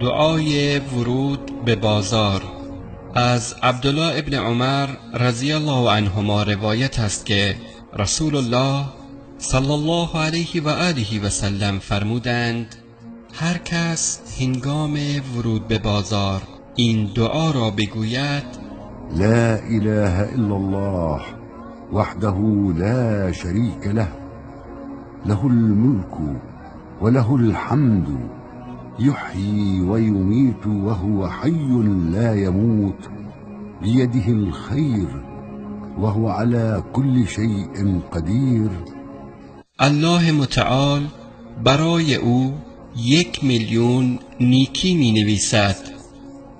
دعای ورود به بازار. از عبدالله ابن عمر رضی الله عنهما روایت است که رسول الله صلی الله علیه و آله و سلم فرمودند: هر کس هنگام ورود به بازار این دعا را بگوید: لا اله الا الله وحده لا شريك له له الملك وله الحمد يحيي ويميت وهو حي لا يموت بيده الخير وهو على كل شيء قدير. الله متعال برای او 1,000,000 نیکی می نویسد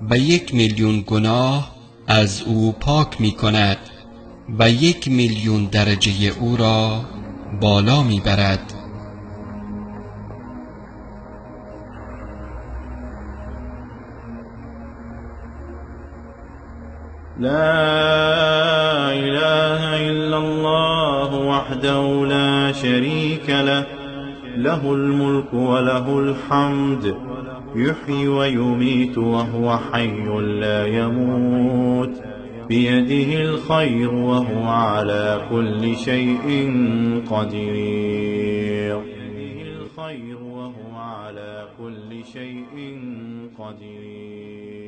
و 1,000,000 گناه از او پاک می کند و 1,000,000 درجه او را بالا می برد. لا إله إلا الله وحده لا شريك له له الملك وله الحمد يحيي ويميت وهو حي لا يموت بيده الخير وهو على كل شيء قدير. بيده الخير وهو على كل شيء قدير.